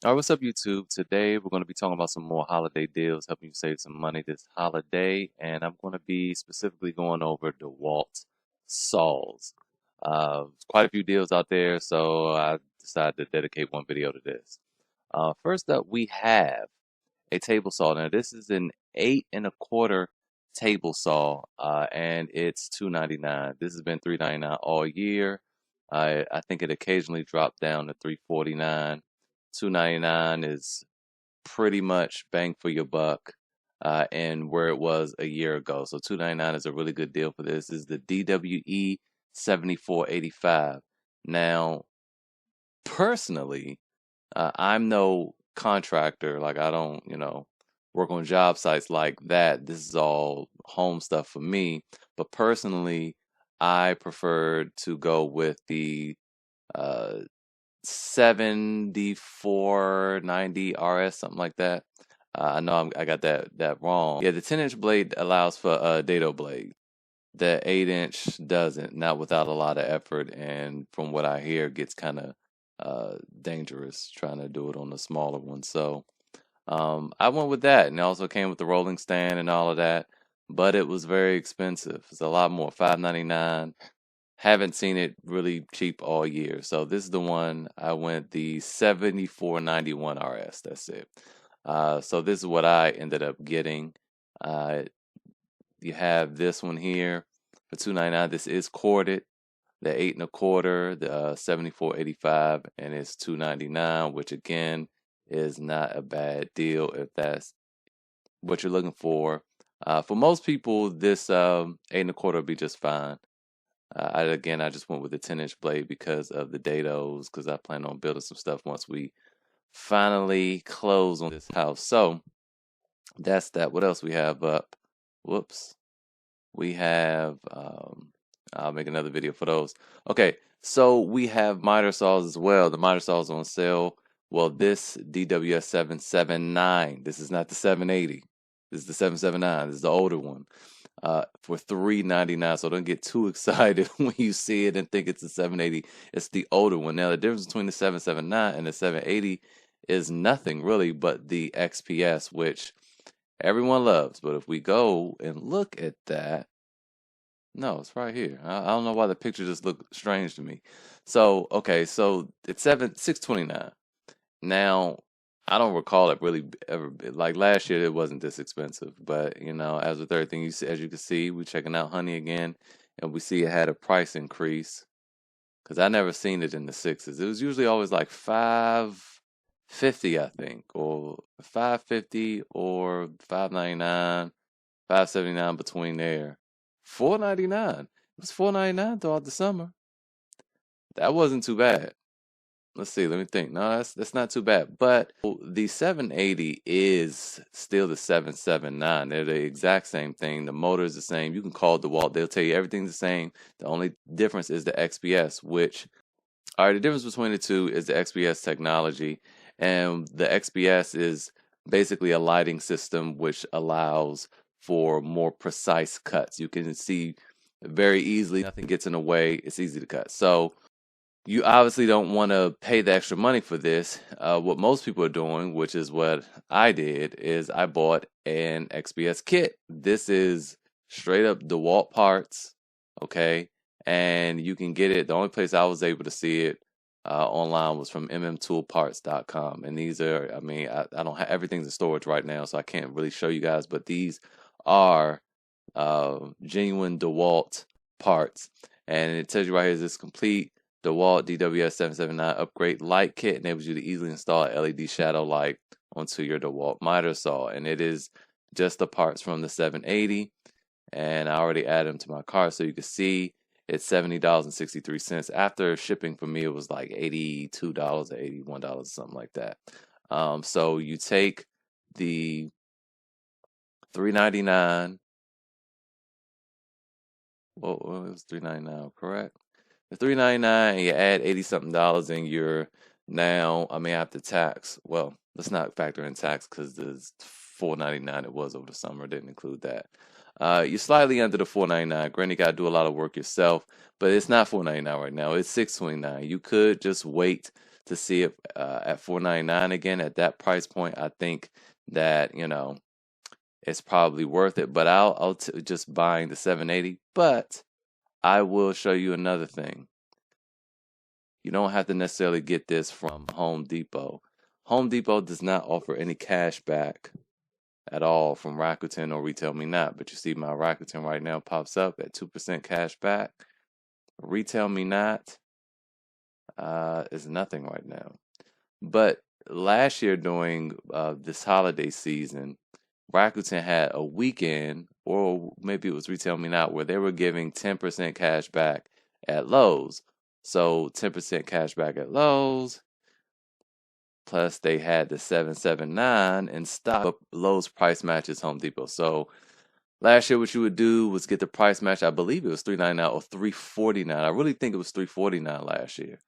All right, what's up, YouTube? Today we're going to be talking about some more holiday deals, helping you save some money this holiday, and I'm going to be specifically going over DeWalt saws. Quite a few deals out there, so I decided to dedicate one video to this. First up, we have a table saw. Now, this is an 8 1/4 table saw, and it's $2.99. This has been $3.99 all year. I think it occasionally dropped down to $3.49. $2.99 is pretty much bang for your buck, and where it was a year ago. So $2.99 is a really good deal for this. This is the DWE 7485. Now, personally, I'm no contractor. Like I don't, work on job sites like that. This is all home stuff for me. But personally, I prefer to go with the uh 7490 RS, something like that. I know I got that wrong. Yeah, the 10-inch blade allows for a dado blade. The 8-inch doesn't, not without a lot of effort, and from what I hear, gets kind of dangerous trying to do it on the smaller one. So I went with that, and it also came with the rolling stand and all of that, but it was very expensive. It's a lot more, $5.99. Haven't seen it really cheap all year. So this is the one I went the 7491 RS. That's it. So this is what I ended up getting. Uh, you have this one here for $2.99. This is corded. The 8 1/4, the 7485, and it's $2.99, which again is not a bad deal if that's what you're looking for. For most people, this 8 1/4 will be just fine. I just went with the 10-inch blade because of the dados, because I plan on building some stuff once we finally close on this house. So that's that. What else we have up? Whoops. We have, I'll make another video for those. Okay, so we have miter saws as well. The miter saws on sale. Well, this DWS 779. This is not the 780. This is the 779. This is the older one. For $3.99. So don't get too excited when you see it and think it's a 780. It's the older one. Now the difference between the 779 and the 780 is nothing really but the XPS, which everyone loves. But if we go and look at that, no, it's right here. I don't know why the picture just looked strange to me. So okay, so it's 629. Now I don't recall it really ever like last year. It wasn't this expensive, but as with everything you see, as you can see, we're checking out honey again, and we see it had a price increase because I never seen it in the sixes. It was usually always like 550, I think, or 550 or 599, 579 between there. 499. It was 499 throughout the summer. That wasn't too bad. Let's see, let me think. No, that's not too bad. But the 780 is still the 779. They're the exact same thing. The motor is the same. You can call DeWalt. They'll tell you everything's the same. The only difference is the XPS, which, all right, the difference between the two is the XPS technology. And the XPS is basically a lighting system which allows for more precise cuts. You can see very easily, nothing gets in the way. It's easy to cut. So you obviously don't want to pay the extra money for this. What most people are doing, which is what I did, is I bought an XPS kit. This is straight up DeWalt parts, okay? And you can get it. The only place I was able to see it online was from mmtoolparts.com. And these are, I don't have everything's in storage right now, so I can't really show you guys, but these are genuine DeWalt parts. And it tells you right here, this complete DeWalt DWS 779 upgrade light kit enables you to easily install a LED shadow light onto your DeWalt miter saw. And it is just the parts from the 780. And I already added them to my cart so you can see it's $70.63. After shipping for me, it was like $82 or $81, something like that. So you take the $3.99. Well, it was $3.99, correct? The $3.99 and you add 80 something dollars, and you're now, after tax. Well, let's not factor in tax because the $4.99 it was over the summer didn't include that. You're slightly under the $4.99. Granted, you got to do a lot of work yourself, but it's not $4.99 right now. It's $6.29. You could just wait to see it at $4.99 again at that price point. I think that it's probably worth it. But I'll just buying the 780. But I will show you another thing. You don't have to necessarily get this from Home Depot. Home Depot does not offer any cash back at all from Rakuten or Retail Me Not. But you see my Rakuten right now pops up at 2% cash back. Retail Me Not is nothing right now. But last year during this holiday season, Rakuten had a weekend, or maybe it was Retail Me Not, where they were giving 10% cash back at Lowe's. So 10% cash back at Lowe's, plus they had the 779 in stock. Lowe's price matches Home Depot. So last year, what you would do was get the price match. I believe it was $3.99 or $3.49. I really think it was $3.49 last year.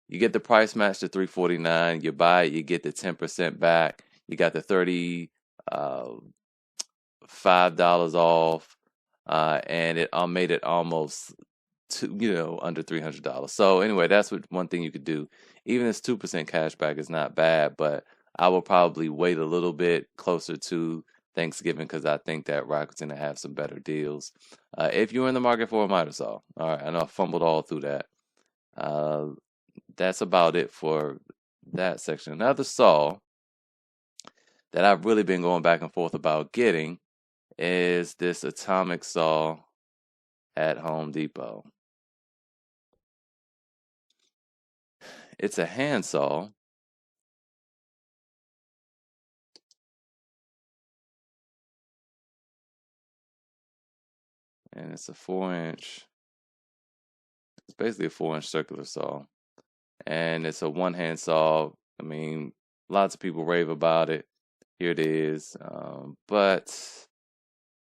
You get the price match to $3.49. You buy it, you get the 10% back. You got the $5 off, and it made it almost under $300. So anyway, that's one thing you could do. Even this 2% cash back is not bad, but I will probably wait a little bit closer to Thanksgiving because I think that Rakuten will have some better deals. If you're in the market for a miter saw. All right, I know I fumbled all through that. That's about it for that section. Another saw that I've really been going back and forth about getting is this atomic saw at Home Depot. It's a handsaw. And it's a 4-inch. It's basically a 4-inch circular saw. And it's a one-hand saw. I mean, lots of people rave about it. Here it is. But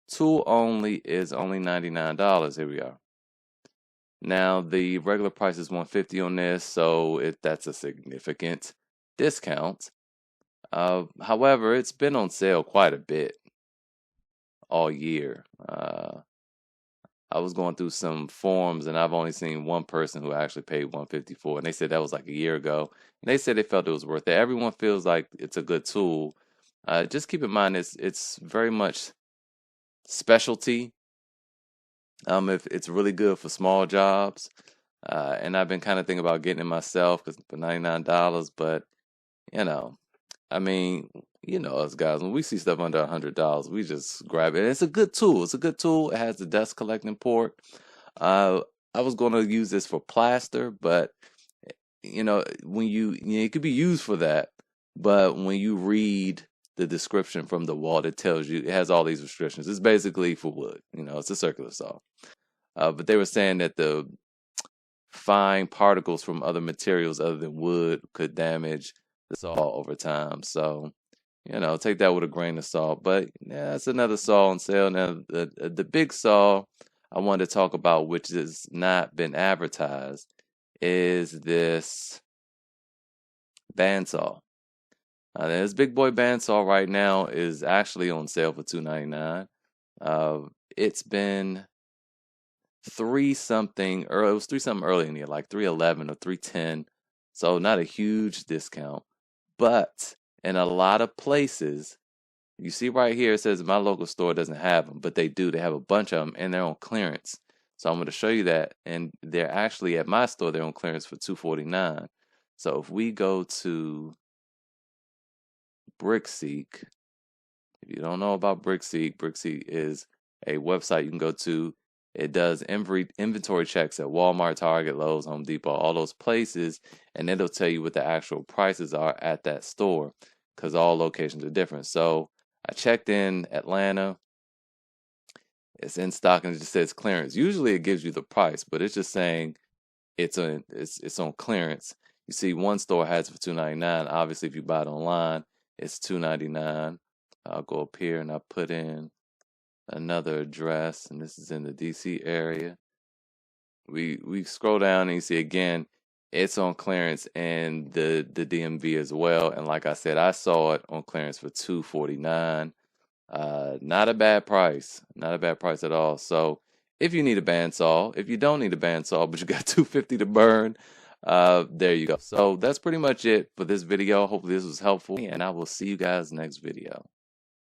tool only is only $99. Here we are. Now, the regular price is $150 on this, so that's a significant discount. However, it's been on sale quite a bit all year. I was going through some forums, and I've only seen one person who actually paid $150 for it, and they said that was like a year ago. And they said they felt it was worth it. Everyone feels like it's a good tool. Just keep in mind, it's very much specialty. If it's really good for small jobs, and I've been kind of thinking about getting it myself because for $99. But I mean, us guys, when we see stuff under $100, we just grab it. And it's a good tool. It's a good tool. It has the dust collecting port. I was going to use this for plaster, but when it could be used for that. But when you read the description from DeWalt, it tells you it has all these restrictions. It's basically for wood. It's a circular saw. But they were saying that the fine particles from other materials other than wood could damage the saw over time. So, take that with a grain of salt. But yeah, that's another saw on sale. Now, the big saw I wanted to talk about, which has not been advertised, is this bandsaw. This big boy bandsaw right now is actually on sale for $299. It's been $3-something, or it was $3-something early in the year, like $311 or $310. So not a huge discount. But in a lot of places, you see right here, it says my local store doesn't have them, but they do. They have a bunch of them, and they're on clearance. So I'm going to show you that. And they're actually at my store, they're on clearance for $249. So if we go to BrickSeek, if you don't know about BrickSeek, BrickSeek is a website you can go to. It does inventory checks at Walmart, Target, Lowe's, Home Depot, all those places, and it'll tell you what the actual prices are at that store because all locations are different. So I checked in Atlanta. It's in stock and it just says clearance. Usually it gives you the price, but it's just saying it's on clearance. You see, one store has it for $299. Obviously, if you buy it online, it's $299. I'll go up here and I put in another address, and this is in the DC area. We scroll down and you see again, it's on clearance in the DMV as well. And like I said, I saw it on clearance for $249. Not a bad price. Not a bad price at all. So if you need a bandsaw, if you don't need a bandsaw, but you got $250 to burn, There you go. So that's pretty much it for this video. Hopefully this was helpful, and I will see you guys next video.